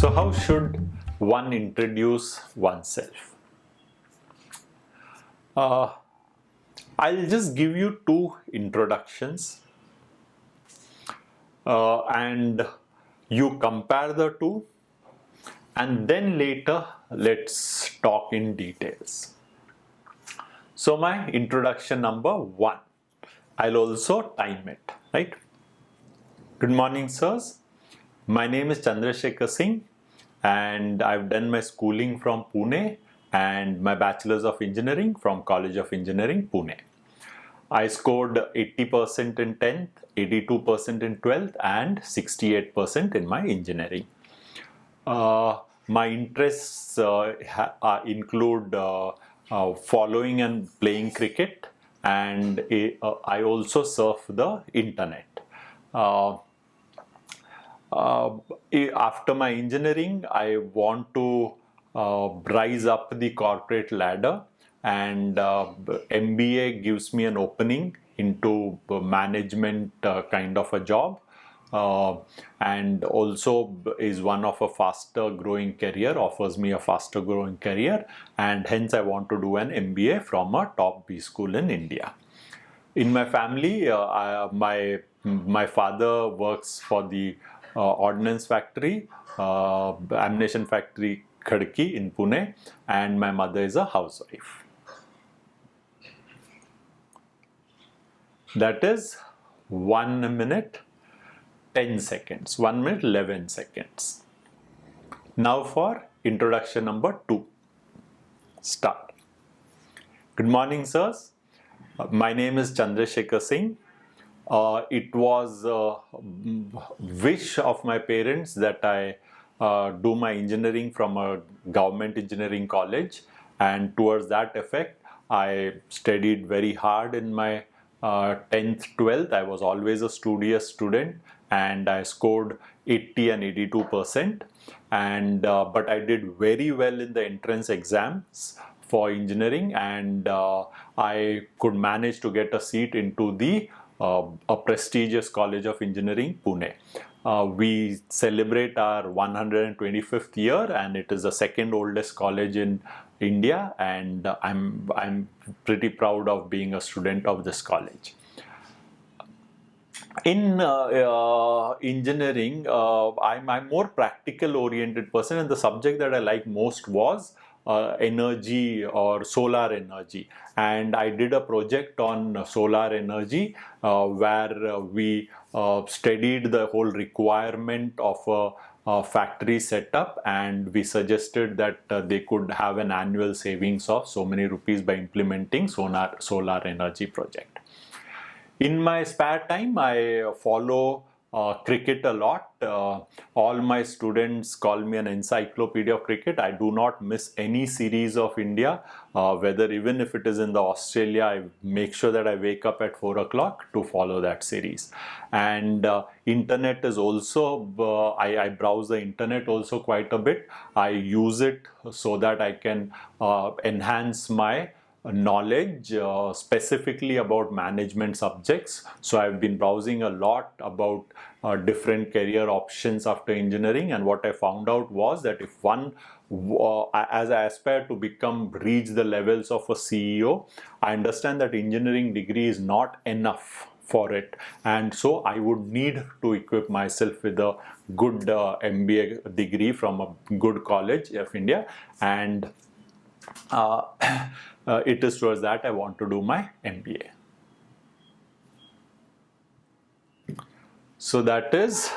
So how should one introduce oneself? I'll just give you two introductions and you compare the two, and then later let's talk in details. So my introduction number one, I'll also time it, right? Good morning, sirs. My name is Chandrasekhar Singh and I've done my schooling from Pune and my Bachelor's of Engineering from College of Engineering, Pune. I scored 80% in 10th, 82% in 12th and 68% in my engineering. My interests include following and playing cricket, and I also surf the internet. After my engineering, I want to rise up the corporate ladder, and MBA gives me an opening into management kind of a job, and also is one of a faster growing career, offers me a faster growing career, and hence I want to do an MBA from a top B school in India. In my family, my father works for the ordnance factory, ammunition factory Khadki in Pune, and my mother is a housewife. That is 1 minute 10 seconds, 1 minute 11 seconds. Now for introduction number 2. Start. Good morning, sirs. My name is Chandrasekhar Singh. It was a wish of my parents that I do my engineering from a government engineering college, and towards that effect I studied very hard in my 10th, 12th. I was always a studious student and I scored 80 and 82%, and but I did very well in the entrance exams for engineering, and I could manage to get a seat into the a prestigious College of Engineering, Pune. We celebrate our 125th year, and it is the second oldest college in India, and I'm pretty proud of being a student of this college. In engineering, I'm more practical oriented person, and the subject that I like most was energy or solar energy, and I did a project on solar energy where we studied the whole requirement of a factory setup, and we suggested that they could have an annual savings of so many rupees by implementing solar energy project. In my spare time, I follow cricket a lot. All my students call me an encyclopedia of cricket. I do not miss any series of India, whether even if it is in the Australia, I make sure that I wake up at 4 o'clock to follow that series. And internet is also, I browse the internet also quite a bit. I use it so that I can enhance my knowledge specifically about management subjects. So I've been browsing a lot about different career options after engineering, and what I found out was that if one as I aspire to reach the levels of a CEO, I understand that engineering degree is not enough for it, and so I would need to equip myself with a good MBA degree from a good college of India, and it is towards that I want to do my MBA. So that is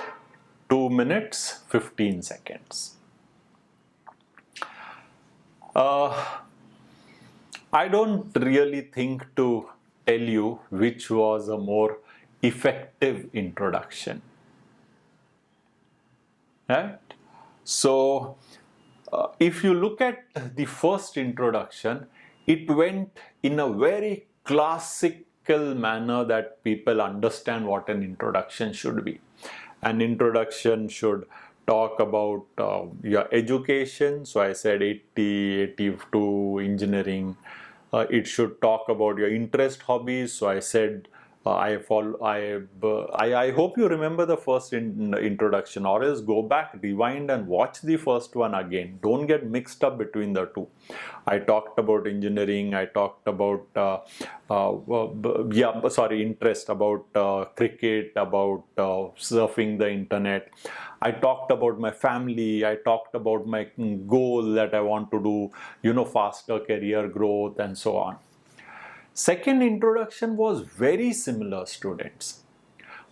2 minutes 15 seconds. I don't really think to tell you which was a more effective introduction, right? So if you look at the first introduction, it went in a very classical manner that people understand what an introduction should be. An introduction should talk about your education. So I said 82 engineering. It should talk about your interest, hobbies. So I said I hope you remember the first introduction, or else go back, rewind, and watch the first one again. Don't get mixed up between the two. I talked about engineering. I talked about interest, about cricket, about surfing the internet. I talked about my family. I talked about my goal that I want to do, faster career growth and so on. Second introduction was very similar, students.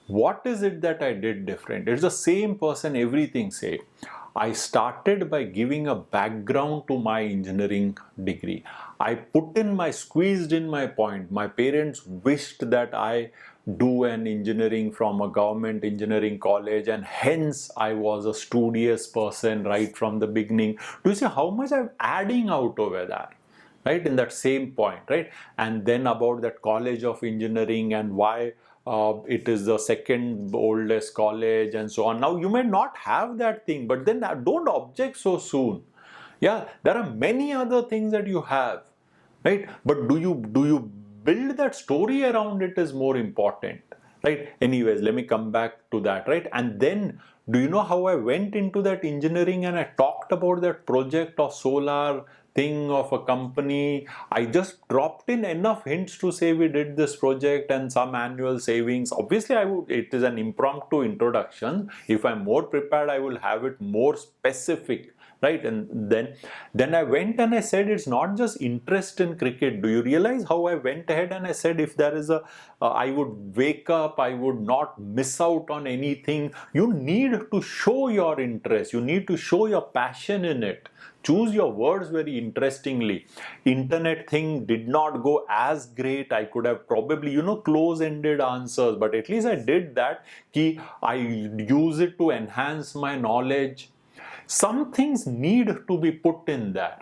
What is it that I did different? It's the same person, everything same. I started by giving a background to my engineering degree. I squeezed in my point. My parents wished that I do an engineering from a government engineering college, and hence I was a studious person right from the beginning. Do you see how much I'm adding out over there? Right, in that same point, right? And then about that college of engineering and why it is the second oldest college and so on. Now you may not have that thing, but then don't object so soon. Yeah, there are many other things that you have, right? But do you build that story around it is more important, right? Anyways, let me come back to that, right? And then, do you know how I went into that engineering and I talked about that project of solar thing of a company? I just dropped in enough hints to say we did this project and some annual savings. Obviously, it is an impromptu introduction. If I'm more prepared, I will have it more specific. Right, and then I went and I said it's not just interest in cricket. Do you realize how I went ahead and I said if there is I would wake up, I would not miss out on anything. You need to show your interest. You need to show your passion in it. Choose your words very interestingly. Internet thing did not go as great. I could have probably, close-ended answers, but at least I did that. I use it to enhance my knowledge. Some things need to be put in there,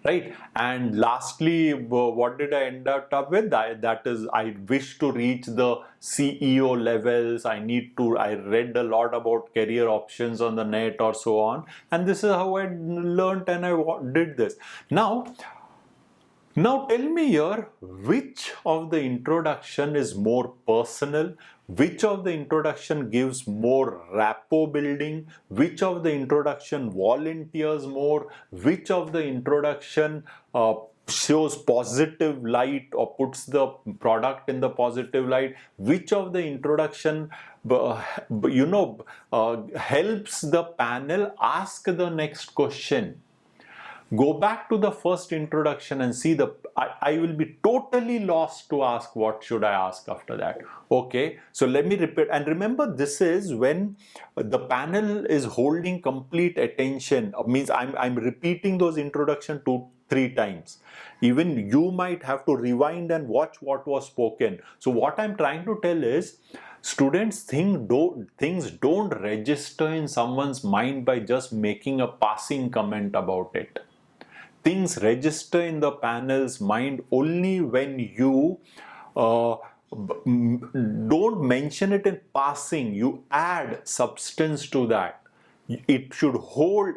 right? And lastly, what did I end up with? I wish to reach the CEO levels. I read a lot about career options on the net or so on, and this is how I learned and I did this. Now tell me here, which of the introduction is more personal? Which of the introduction gives more rapport building? Which of the introduction volunteers more? Which of the introduction shows positive light or puts the product in the positive light? Which of the introduction helps the panel ask the next question? Go back to the first introduction and see I will be totally lost to ask what should I ask after that. Okay, so let me repeat. And remember, this is when the panel is holding complete attention. Means I'm repeating those introduction 2-3 times. Even you might have to rewind and watch what was spoken. So what I'm trying to tell is, students, things don't register in someone's mind by just making a passing comment about it. Things register in the panel's mind only when you don't mention it in passing. You add substance to that. It should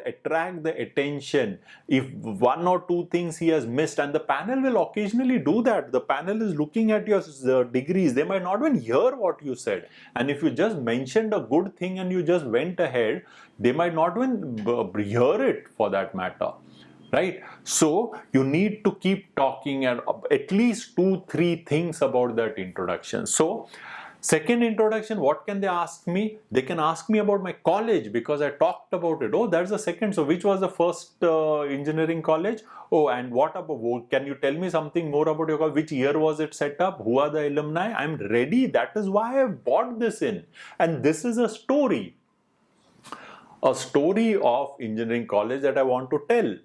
attract the attention. If one or two things he has missed, and the panel will occasionally do that. The panel is looking at your degrees. They might not even hear what you said. And if you just mentioned a good thing and you just went ahead, they might not even hear it for that matter. Right? So you need to keep talking and at least 2-3 things about that introduction. So second introduction, what can they ask me? They can ask me about my college because I talked about it. Oh, that's the second. So which was the first engineering college? Oh, and what about, can you tell me something more about your college? Which year was it set up? Who are the alumni? I'm ready. That is why I bought this in. And this is a story of engineering college that I want to tell.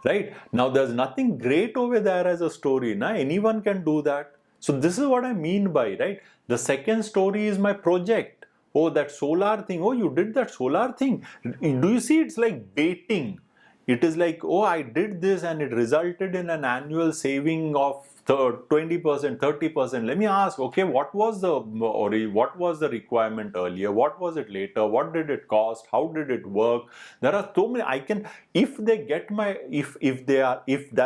Right? Now there's nothing great over there as a story. Nah? Anyone can do that. So this is what I mean by, right? The second story is my project. Oh, that solar thing. Oh, you did that solar thing. Do you see? It's like baiting. It is like, oh, I did this and it resulted in an annual saving of 20%, 30%. Let me ask, okay, what was the requirement earlier? What was it later? What did it cost? How did it work? There are so many. If there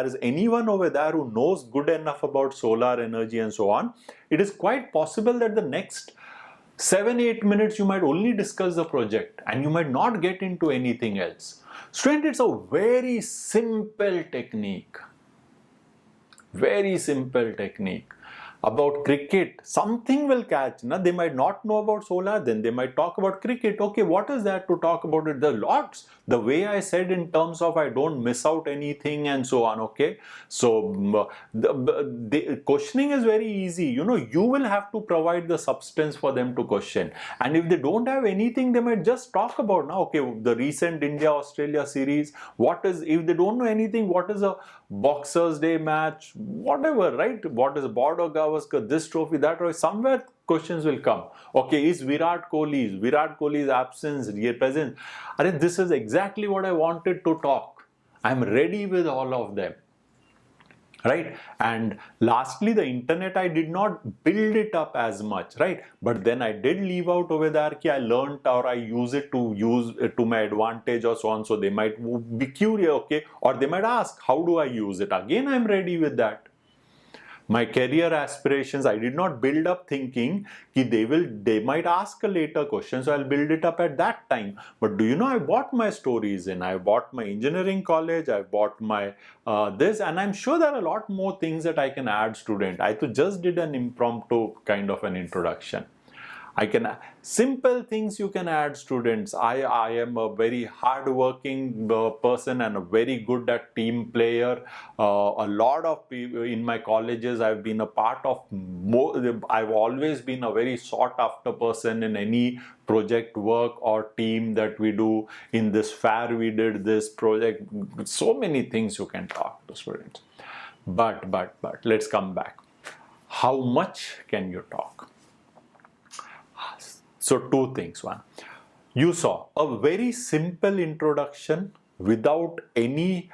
is anyone over there who knows good enough about solar energy and so on, it is quite possible that the next 7-8 minutes you might only discuss the project and you might not get into anything else. Student, it's a very simple technique. Very simple technique. About cricket, something will catch. They might not know about solar, then they might talk about cricket. Okay, what is that to talk about it? The lots. The way I said in terms of I don't miss out anything and so on. Okay, so the questioning is very easy. You will have to provide the substance for them to question. And if they don't have anything, they might just talk about the recent India-Australia series. If they don't know anything, what is a Boxers Day match? Whatever, right? What is a Border Gavaskar, this trophy, that trophy? Somewhere questions will come. Okay, is Virat Kohli's absence, presence? This is exactly what I wanted to talk. I'm ready with all of them. Right? And lastly, the internet, I did not build it up as much, right? But then I did leave out over there that I learned or I use it to my advantage or so on. So they might be curious, okay? Or they might ask, how do I use it? Again, I'm ready with that. My career aspirations, I did not build up thinking they might ask a later question, so I'll build it up at that time. But do you know, I bought my stories in, I bought my engineering college, I bought my this, and I'm sure there are a lot more things that I can add, student. I just did an impromptu kind of an introduction. Simple things you can add, students. I am a very hard-working person and a very good at team player. A lot of people in my colleges, I've been a part of I've always been a very sought-after person in any project work or team that we do. In this fair, we did this project. So many things you can talk to students. But let's come back. How much can you talk? So two things. One, you saw a very simple introduction without any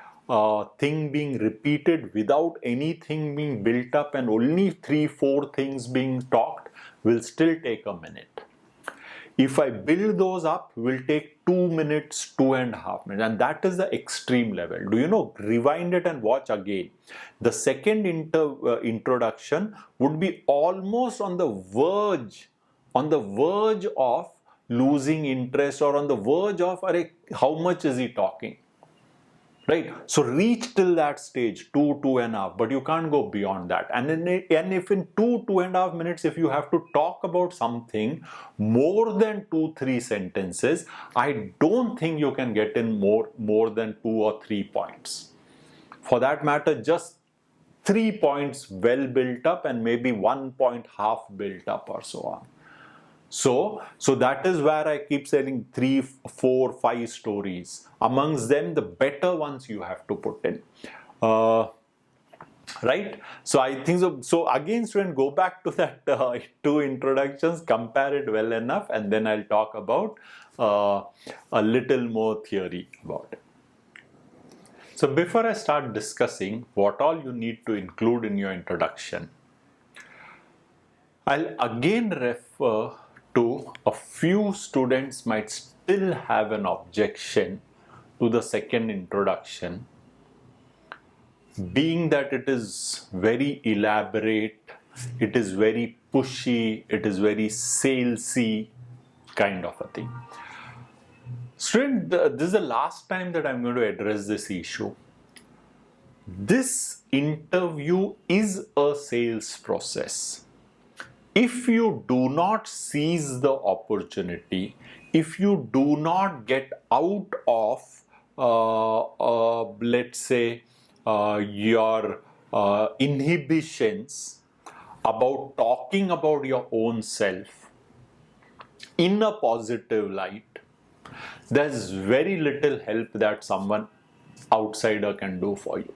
thing being repeated, without anything being built up, and only 3-4 things being talked will still take a minute. If I build those up, will take 2 minutes, 2.5 minutes, and that is the extreme level. Do you know? Rewind it and watch again. The second introduction would be almost on the verge of losing interest, or on the verge of how much is he talking, right? So reach till that stage, 2.5, but you can't go beyond that. And if in 2.5 minutes, if you have to talk about something more than 2-3 sentences, I don't think you can get in more than 2 or 3 points. For that matter, just 3 points well built up and maybe 1 point half built up or so on. So that is where I keep saying 3, 4, 5 stories. Amongst them, the better ones you have to put in. Right? So I think so. So again, student, go back to that 2 introductions, compare it well enough, and then I'll talk about a little more theory about it. So before I start discussing what all you need to include in your introduction, I'll again refer to a few students might still have an objection to the second introduction, being that it is very elaborate, it is very pushy, it is very salesy kind of a thing. Student, this is the last time that I'm going to address this issue. This interview is a sales process. If you do not seize the opportunity, if you do not get out of, let's say, your inhibitions about talking about your own self in a positive light, there's very little help that someone outsider can do for you.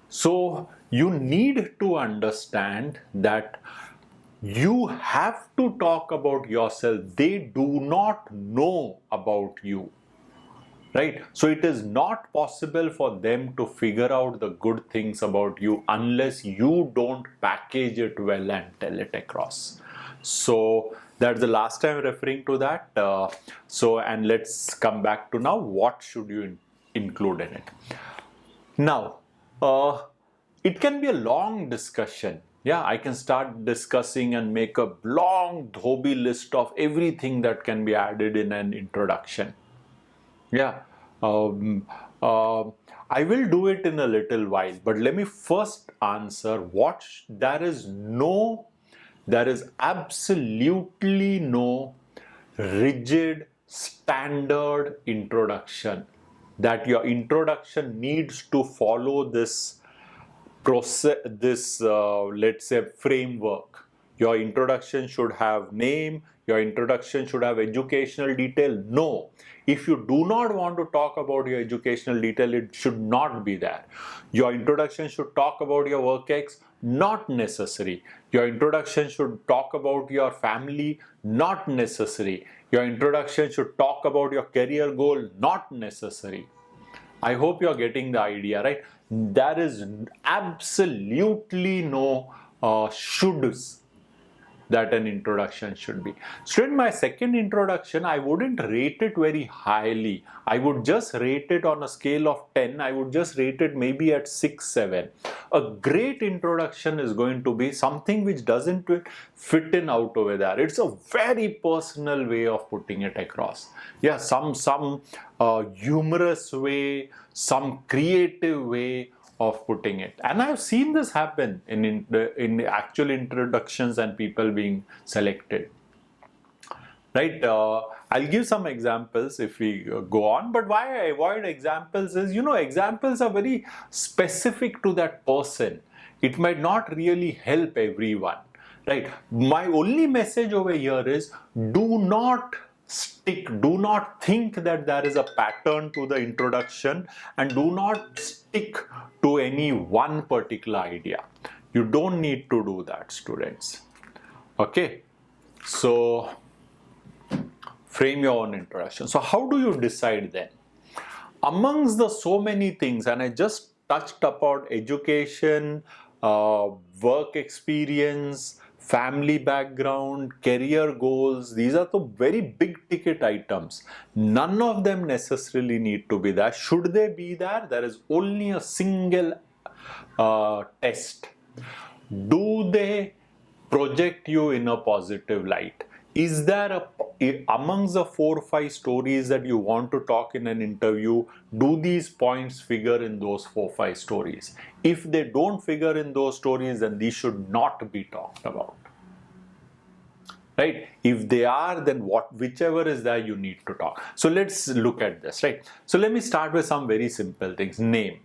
So you need to understand that you have to talk about yourself. They do not know about you, right? So it is not possible for them to figure out the good things about you unless you don't package it well and tell it across. So that's the last time referring to that. And let's come back to now, what should you include in it? Now, it can be a long discussion. Yeah, I can start discussing and make a long dhobi list of everything that can be added in an introduction. Yeah, I will do it in a little while, but let me first answer there is absolutely no rigid standard introduction, that your introduction needs to follow this process, this let's say framework. Your introduction should have name, your introduction should have educational detail. No, if you do not want to talk about your educational detail, it should not be there. Your introduction should talk about your work ex, not necessary. Your introduction should talk about your family, not necessary. Your introduction should talk about your career goal, not necessary. I hope you're getting the idea, right? There is absolutely no shoulds that an introduction should be. So in my second introduction, I wouldn't rate it very highly. I would just rate it on a scale of 10. I would just rate it maybe at 6, 7. A great introduction is going to be something which doesn't fit in out over there. It's a very personal way of putting it across. Yeah, some humorous way, some creative way of putting it, and I've seen this happen in the actual introductions and people being selected, right? I'll give some examples if we go on, but why I avoid examples is, examples are very specific to that person. It might not really help everyone, right? My only message over here is, do not think that there is a pattern to the introduction, and do not stick to any one particular idea. You don't need to do that, students. Okay, so frame your own introduction. So how do you decide then? Amongst the so many things, and I just touched upon education, work experience, family background, career goals, these are the very big ticket items. None of them necessarily need to be there. Should they be there? There is only a single test. Do they project you in a positive light? Is there amongst the 4 or 5 stories that you want to talk in an interview, do these points figure in those 4 or 5 stories? If they don't figure in those stories, then these should not be talked about. Right? If they are, then whichever is there, you need to talk. So let's look at this, right? So let me start with some very simple things. Name.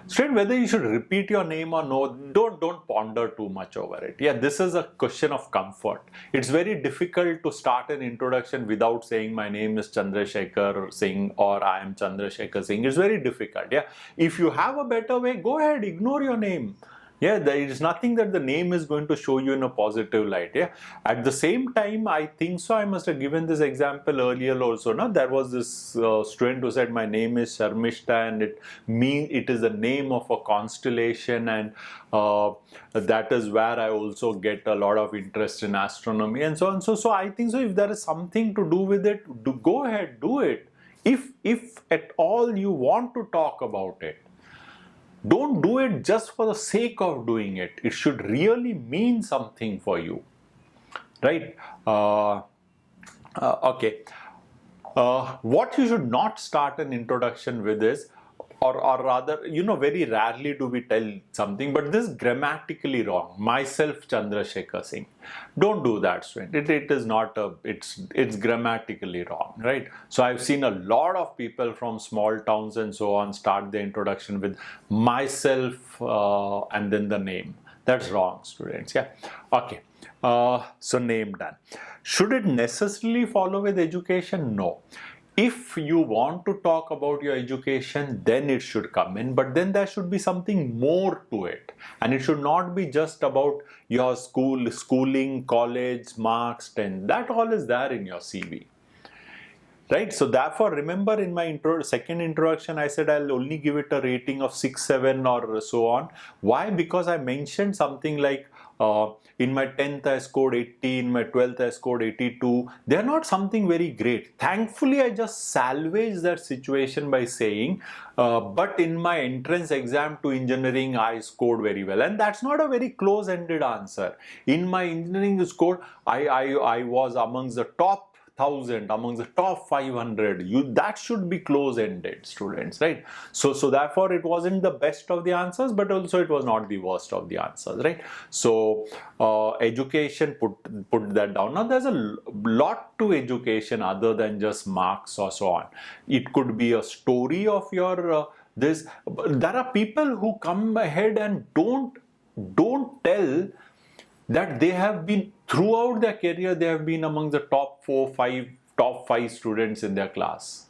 Straight, whether you should repeat your name or no, don't ponder too much over it. Yeah, this is a question of comfort. It's very difficult to start an introduction without saying my name is Chandrasekhar Singh or I am Chandrasekhar Singh. It's very difficult. Yeah, if you have a better way, go ahead, ignore your name. Yeah, there is nothing that the name is going to show you in a positive light. Yeah. At the same time, I think so. I must have given this example earlier also. No? There was this student who said, my name is Sharmishta, and it is the name of a constellation, and that is where I also get a lot of interest in astronomy and so on. So I think so. If there is something to do with it, go ahead, do it. If at all you want to talk about it. Don't do it just for the sake of doing it. It should really mean something for you, right? Okay. What you should not start an introduction with is, or rather, very rarely do we tell something, but this is grammatically wrong. Myself, Chandrasekhar Singh. Don't do that, student. It is not it's grammatically wrong, right? So I've seen a lot of people from small towns and so on start the introduction with myself and then the name. That's wrong, students. Yeah. Okay. So name done. Should it necessarily follow with education? No. If you want to talk about your education, then it should come in, but then there should be something more to it, and it should not be just about your schooling, college, marks, 10. That all is there in your CV. right? So therefore, remember in my second introduction, I said I'll only give it a rating of 6, 7 or so on. Why? Because I mentioned something like in my 10th I scored 80, in my 12th I scored 82. They're not something very great. Thankfully, I just salvaged that situation by saying, but in my entrance exam to engineering, I scored very well. And that's not a very close-ended answer. In my engineering score, I was amongst the top 1000, amongst the top 500. That should be close-ended, students, right? So therefore it wasn't the best of the answers, but also it was not the worst of the answers, right? So education, put that down. Now there's a lot to education other than just marks or so on. It could be a story of your this. There are people who come ahead and don't tell that they have been, throughout their career, they have been among the top 5 students in their class.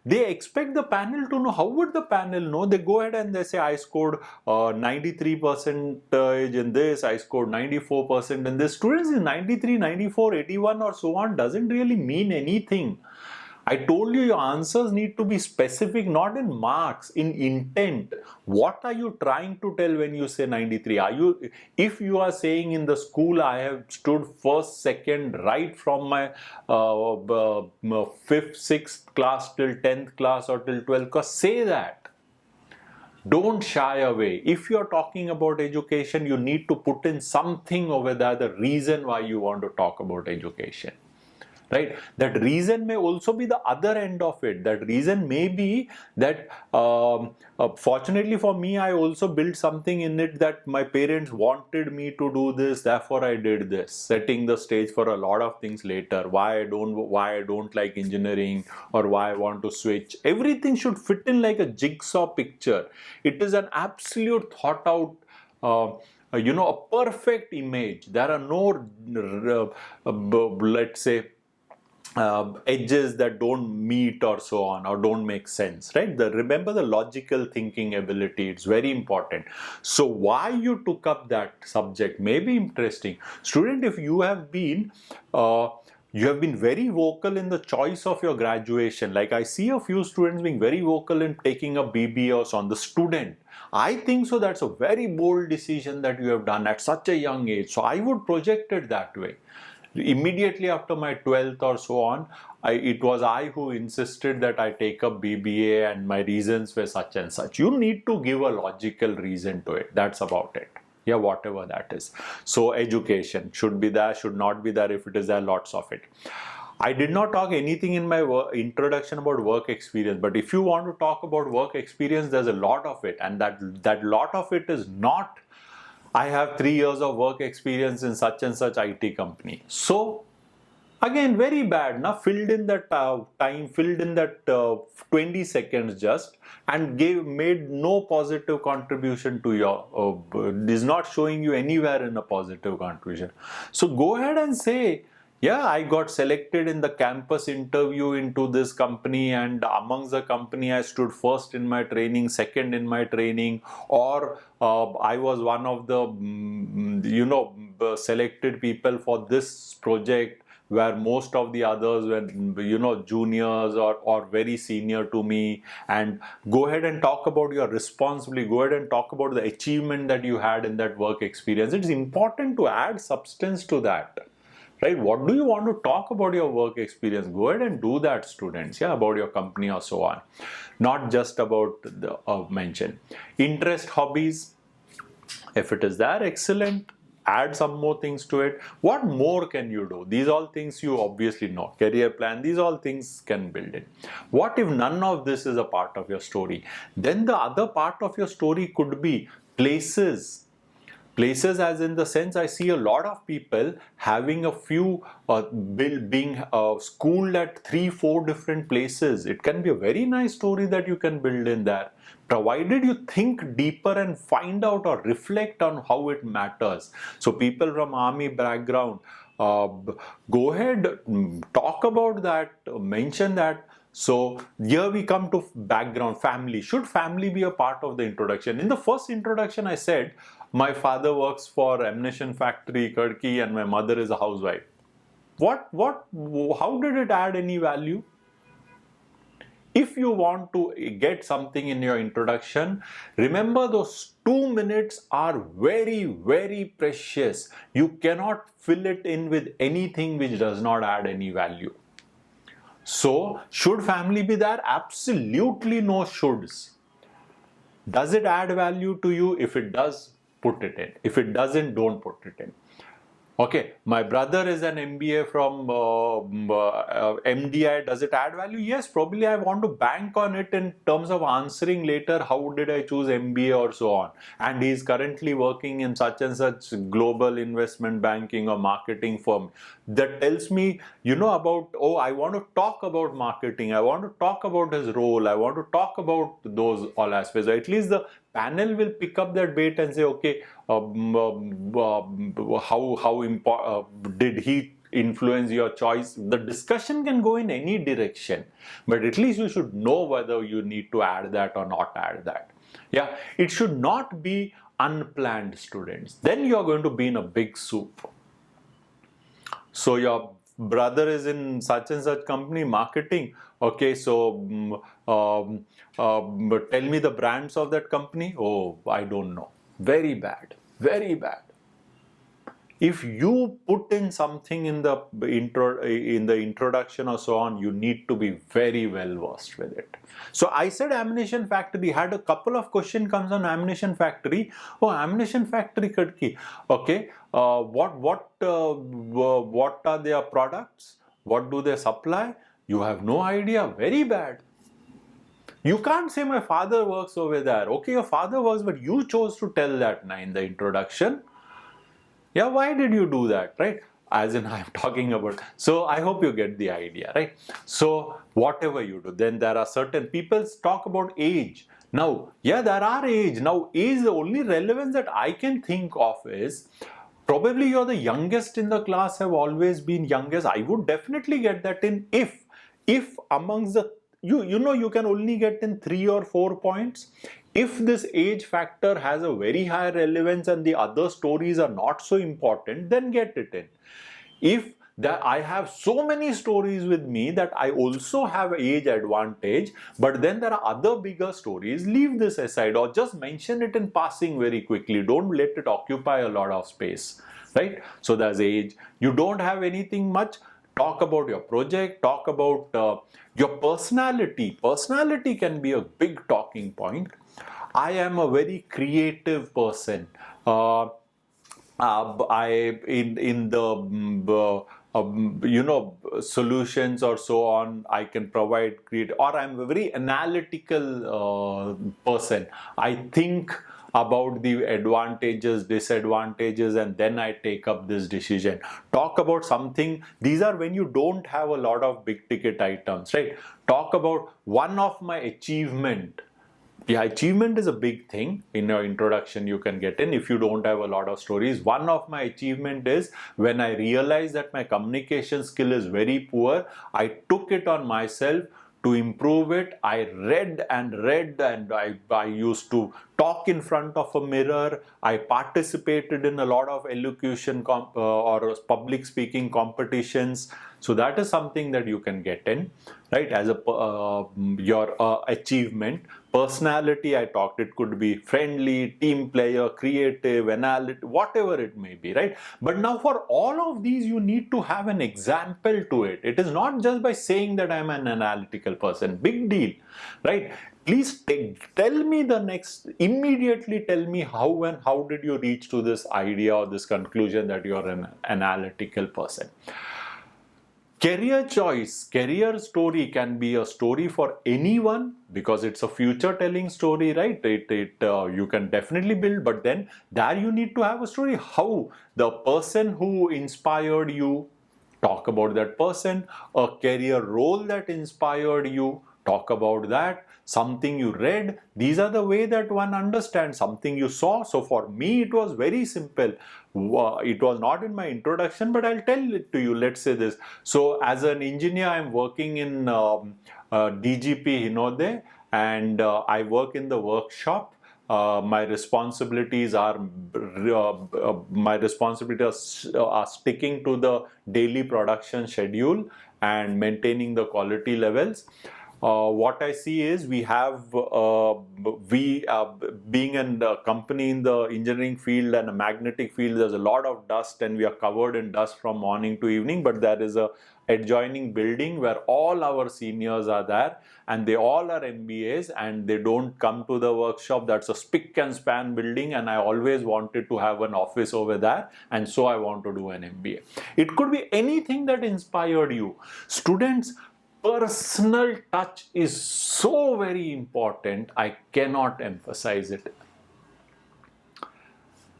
They expect the panel to know. How would the panel know? They go ahead and they say, I scored 93% in this, I scored 94% in this. Students in 93, 94, 81 or so on doesn't really mean anything. I told you your answers need to be specific, not in marks, in intent. What are you trying to tell when you say 93? If you are saying in the school I have stood first, second, right from my 5th, 6th class till 10th class or till 12th class, say that. Don't shy away. If you're talking about education, you need to put in something over there, the reason why you want to talk about education. Right? That reason may also be the other end of it. That reason may be that fortunately for me, I also built something in it that my parents wanted me to do this, therefore I did this, setting the stage for a lot of things later. Why I don't like engineering, or why I want to switch. Everything should fit in like a jigsaw picture. It is an absolute thought out a perfect image. There are no let's say edges that don't meet or so on, or don't make sense, right? Remember the logical thinking ability, it's very important. So why you took up that subject may be interesting. Student, if you have been very vocal in the choice of your graduation, like I see a few students being very vocal in taking a BBA on the student. I think so that's a very bold decision that you have done at such a young age. So I would project it that way. Immediately after my 12th or so on, it was I who insisted that I take up BBA, and my reasons were such and such. You need to give a logical reason to it. That's about it. Yeah, whatever that is. So education should be there, should not be there. If it is there, lots of it. I did not talk anything in my introduction about work experience, but if you want to talk about work experience, there's a lot of it, and that lot of it is not, I have 3 years of work experience in such and such IT company. So again, very bad. Now filled in that time, filled in that 20 seconds just, and made no positive contribution to your, is not showing you anywhere in a positive contribution. So go ahead and say, yeah, I got selected in the campus interview into this company, and amongst the company I stood first in my training, second in my training, or I was one of the selected people for this project, where most of the others were juniors or very senior to me. And go ahead and talk about your responsibility, go ahead and talk about the achievement that you had in that work experience. It's important to add substance to that. Right? What do you want to talk about your work experience? Go ahead and do that, students. Yeah, about your company or so on. Not just about the mention. Interest, hobbies. If it is there, excellent. Add some more things to it. What more can you do? These all things you obviously know. Career plan, these all things can build in. What if none of this is a part of your story? Then the other part of your story could be places. Places, as in the sense, I see a lot of people having a few being schooled at 3-4 different places. It can be a very nice story that you can build in there, provided you think deeper and find out or reflect on how it matters. So people from army background, go ahead, talk about that, mention that. So here we come to background, family. Should family be a part of the introduction? In the first introduction, I said, my father works for ammunition factory, Karki, and my mother is a housewife. How did it add any value? If you want to get something in your introduction, remember those 2 minutes are very, very precious. You cannot fill it in with anything which does not add any value. So, should family be there? Absolutely no shoulds. Does it add value to you? If it does, put it in. If it doesn't, don't put it in. Okay, my brother is an MBA from MDI. Does it add value? Yes, probably I want to bank on it in terms of answering later how did I choose MBA or so on. And he is currently working in such and such global investment banking or marketing firm. That tells me, about, oh, I want to talk about marketing. I want to talk about his role. I want to talk about those all aspects. At least the panel will pick up that bait and say, okay, how did he influence your choice? The discussion can go in any direction, but at least you should know whether you need to add that or not add that. Yeah, it should not be unplanned, students. Then you are going to be in a big soup. So your brother is in such and such company marketing. Okay, so tell me the brands of that company. Oh, I don't know. Very bad. Very bad. If you put in something in the introduction or so on, you need to be very well versed with it. So I said ammunition factory. Had a couple of question comes on ammunition factory. Oh, ammunition factory kadki. Okay. What are their products? What do they supply? You have no idea. Very bad. You can't say my father works over there. Okay, your father works, but you chose to tell that in the introduction. Yeah, why did you do that, right? As in, I'm talking about. So I hope you get the idea, right? So whatever you do, then there are certain people talk about age. Now, yeah, there are age. Now, age, the only relevance that I can think of is probably you're the youngest in the class, have always been youngest. I would definitely get that in if amongst the you can only get in 3 or 4 points. If this age factor has a very high relevance and the other stories are not so important, then get it in. If that I have so many stories with me that I also have age advantage, but then there are other bigger stories, leave this aside or just mention it in passing very quickly. Don't let it occupy a lot of space, right? So there's age. You don't have anything much. Talk about your project, talk about your personality. Personality can be a big talking point. I am a very creative person. I in the solutions or so on, I can provide creative, or I'm a very analytical person. I think about the advantages, disadvantages, and then I take up this decision. Talk about something. These are when you don't have a lot of big ticket items, right? Talk about one of my achievement. Yeah, achievement is a big thing in your introduction you can get in if you don't have a lot of stories. One of my achievement is when I realized that my communication skill is very poor, I took it on myself to improve it. I read and I used to talk in front of a mirror. I participated in a lot of elocution or public speaking competitions. So that is something that you can get in, right? As your achievement. Personality, I talked, it could be friendly, team player, creative, analytic, whatever it may be, right? But now for all of these, you need to have an example to it. It is not just by saying that I'm an analytical person. Big deal, right? Please tell me immediately tell me how did you reach to this idea or this conclusion that you're an analytical person. Career choice, career story can be a story for anyone because it's a future telling story, right? You can definitely build, but then there you need to have a story. How the person who inspired you, talk about that person. A career role that inspired you, talk about that. Something you read, these are the way that one understands. Something you saw. So for me it was very simple. It was not in my introduction, but I'll tell it to you. Let's say this. So as an engineer, I'm working in DGP Hinode, and I work in the workshop. My responsibilities are sticking to the daily production schedule and maintaining the quality levels. What I see is we being a company in the engineering field and a magnetic field, there's a lot of dust and we are covered in dust from morning to evening, but there is a adjoining building where all our seniors are there and they all are MBAs and they don't come to the workshop. That's a spick and span building, and I always wanted to have an office over there, and so I want to do an MBA. It could be anything that inspired you. Students, personal touch is so very important. I cannot emphasize it.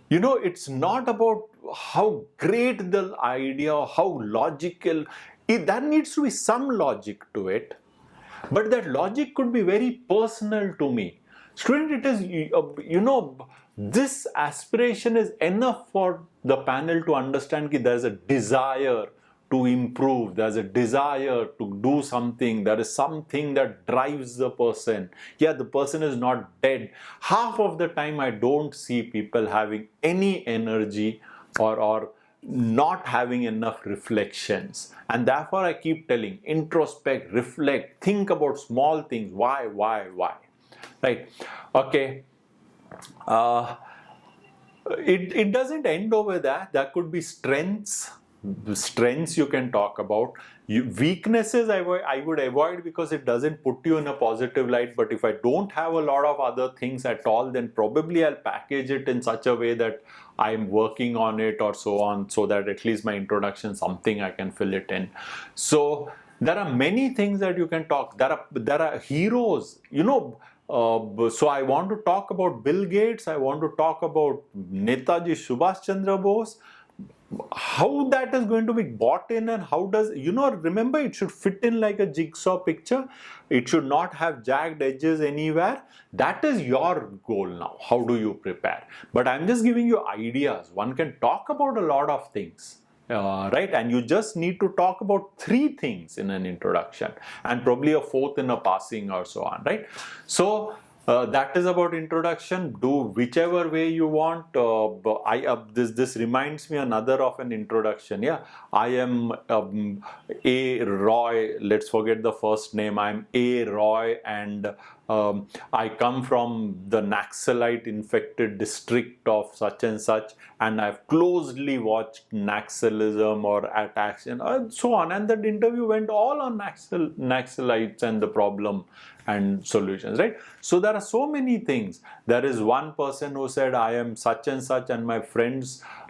You know, it's not about how great the idea or how logical. There needs to be some logic to it, but that logic could be very personal to me. Student, it is, this aspiration is enough for the panel to understand that there's a desire to improve, there's a desire to do something, there is something that drives the person. Yeah, the person is not dead. Half of the time I don't see people having any energy or not having enough reflections, and therefore I keep telling, introspect, reflect, think about small things. Why, right? Okay. It doesn't end over there. There could be strengths you can talk about. Weaknesses I would avoid because it doesn't put you in a positive light. But if I don't have a lot of other things at all, then probably I'll package it in such a way that I'm working on it or so on, so that at least my introduction, something I can fill it in. So there are many things that you can talk. There are heroes, so I want to talk about Bill Gates. I want to talk about Netaji Subhash Chandra Bose. How that is going to be bought in, and how does, remember, it should fit in like a jigsaw picture. It should not have jagged edges anywhere. That is your goal now. How do you prepare? But I'm just giving you ideas. One can talk about a lot of things. Right, and you just need to talk about 3 things in an introduction and probably a 4th in a passing or so on, right? So that is about introduction. Do whichever way you want. This reminds me another of an introduction. Yeah, I am A. Roy. Let's forget the first name. I'm A. Roy, and I come from the Naxalite infected district of such and such, and I've closely watched Naxalism or attacks and so on. And that interview went all on Naxalites and the problem and solutions, right? So there are so many things. There is one person who said, I am such and such, and my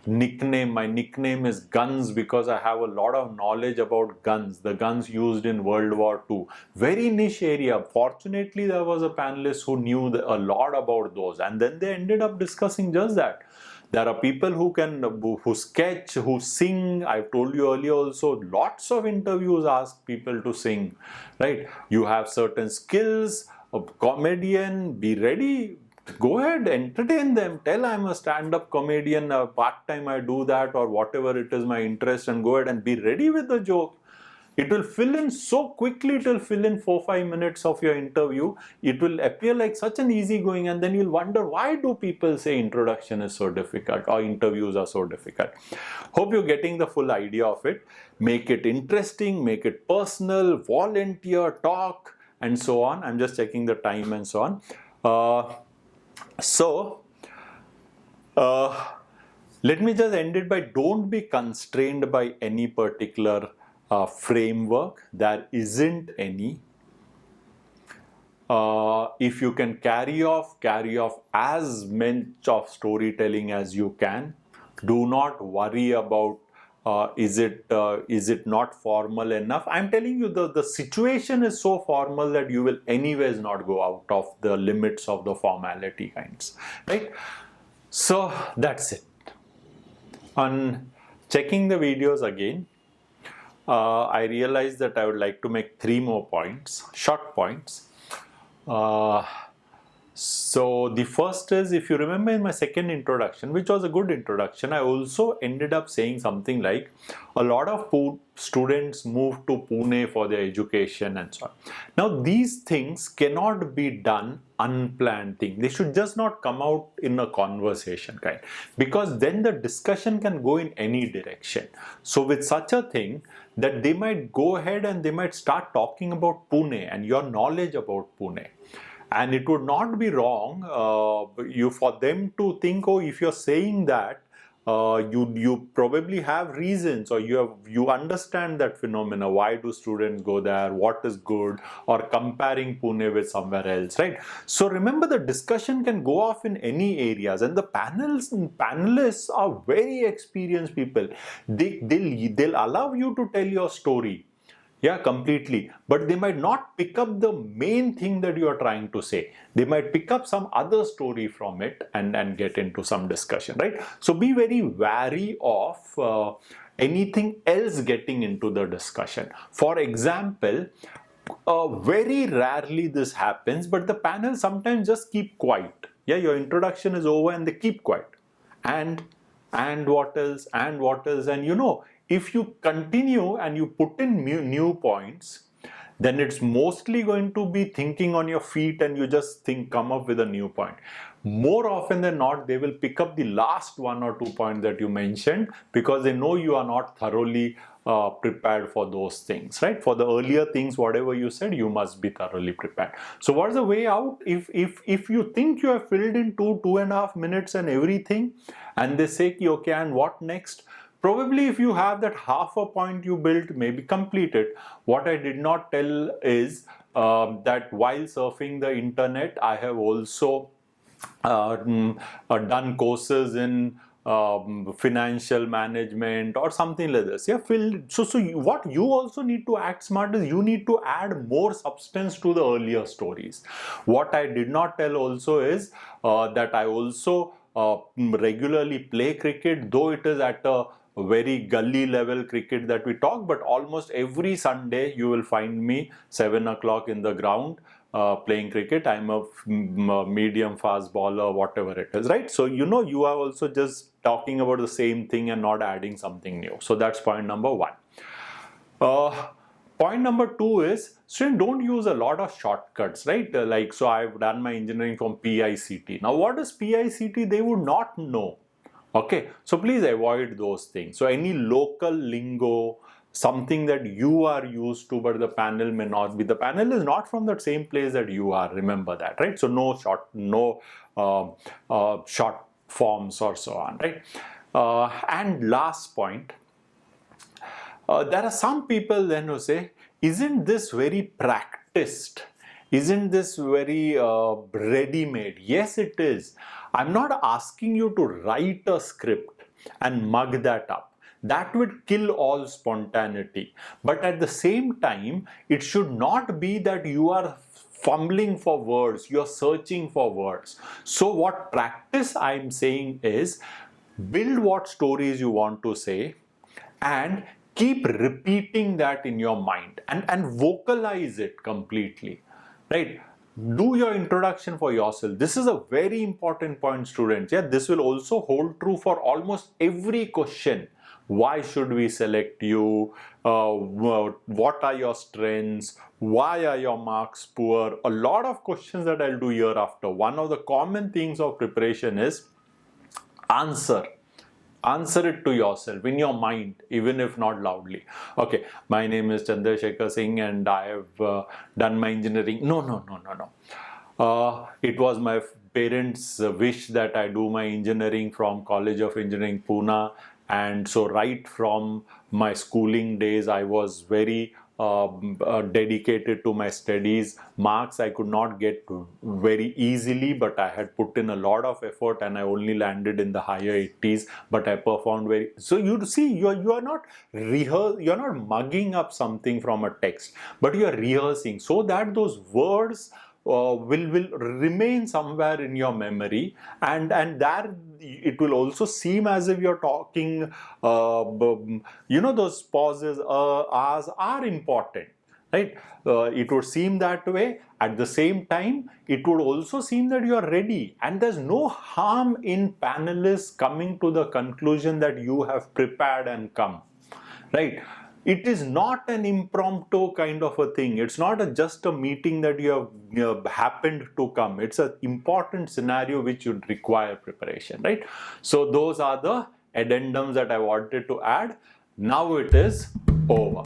my nickname is Guns because I have a lot of knowledge about guns, the guns used in World War II. Very niche area. Fortunately, there was a panelist who knew a lot about those, and then they ended up discussing just that. There are people who sketch, who sing. I've told you earlier also, lots of interviews ask people to sing, right? You have certain skills, a comedian, be ready. Go ahead, entertain them. Tell I'm a stand-up comedian, part-time I do that, or whatever it is my interest, and go ahead and be ready with the joke. It will fill in so quickly, it will fill in 4-5 minutes of your interview. It will appear like such an easy going, and then you'll wonder, why do people say introduction is so difficult or interviews are so difficult? Hope you're getting the full idea of it. Make it interesting, make it personal, volunteer, talk, and so on. I'm just checking the time and so on. Let me just end it by, don't be constrained by any particular framework. There isn't any. If you can carry off as much of storytelling as you can. Do not worry about is it not formal enough. I'm telling you, the situation is so formal that you will anyways not go out of the limits of the formality kinds, right? So that's it. On checking the videos again, I realized that I would like to make 3 more points, short points. So the first is, if you remember in my second introduction, which was a good introduction, I also ended up saying something like a lot of students move to Pune for their education and so on. Now these things cannot be done unplanned thing. They should just not come out in a conversation kind, because then the discussion can go in any direction. So with such a thing, that they might go ahead and they might start talking about Pune and your knowledge about Pune. And it would not be wrong for them to think, oh, if you're saying that, you probably have reasons, or you understand that phenomena. Why do students go there? What is good? Or comparing Pune with somewhere else, right? So remember, the discussion can go off in any areas, and the panelists are very experienced people. They'll allow you to tell your story. Yeah, completely. But they might not pick up the main thing that you are trying to say. They might pick up some other story from it and get into some discussion, right? So be very wary of anything else getting into the discussion. For example, very rarely this happens, but the panel sometimes just keep quiet. Yeah, your introduction is over and they keep quiet. And what else, and what else, and if you continue and you put in new points, then it's mostly going to be thinking on your feet, and you just come up with a new point. More often than not, they will pick up the last 1 or 2 points that you mentioned, because they know you are not thoroughly prepared for those things, right? For the earlier things, whatever you said, you must be thoroughly prepared. So what is the way out? If you think you have filled in 2.5 minutes and everything, and they say, okay, and what next? Probably if you have that half a point you built, maybe complete it. What I did not tell is that while surfing the internet, I have also done courses in financial management or something like this. Yeah, what you also need to act smart is you need to add more substance to the earlier stories. What I did not tell also is that I also regularly play cricket, though it is at a very gully level cricket that we talk, but almost every Sunday you will find me 7 o'clock in the ground playing cricket. I'm a medium fast bowler, whatever it is, right? So you are also just talking about the same thing and not adding something new. So that's point number 1. Point number 2 is, student, don't use a lot of shortcuts, right? So I've done my engineering from PICT. Now what is PICT? They would not know. Okay, so please avoid those things. So any local lingo, something that you are used to, but the panel may not be. The panel is not from the same place that you are. Remember that, right? So no short forms or so on, right? And last point, there are some people then who say, isn't this very practiced? Isn't this very ready-made? Yes, it is. I'm not asking you to write a script and mug that up. That would kill all spontaneity. But at the same time, it should not be that you are fumbling for words, you're searching for words. So what practice I'm saying is, build what stories you want to say and keep repeating that in your mind and vocalize it completely, right? Do your introduction for yourself. This is a very important point, students. Yeah, this will also hold true for almost every question. Why should we select you? What are your strengths? Why are your marks poor? A lot of questions that I'll do hereafter. One of the common things of preparation is answer it to yourself in your mind, even if not loudly. Okay, my name is Chandrasekhar Singh and I have done my engineering. No. It was my parents' wish that I do my engineering from College of Engineering, Pune. And so right from my schooling days, I was very dedicated to my studies. Marks I could not get very easily, but I had put in a lot of effort and I only landed in the higher 80s, but I performed very. So you see, you are not you're not mugging up something from a text, but you are rehearsing so that those words will remain somewhere in your memory, and that it will also seem as if you're talking. Those pauses, are important, right? It would seem that way. At the same time, it would also seem that you are ready, and there's no harm in panelists coming to the conclusion that you have prepared and come, right? It is not an impromptu kind of a thing. It's not just a meeting that you have happened to come. It's an important scenario which would require preparation, right? So those are the addendums that I wanted to add. Now it is over.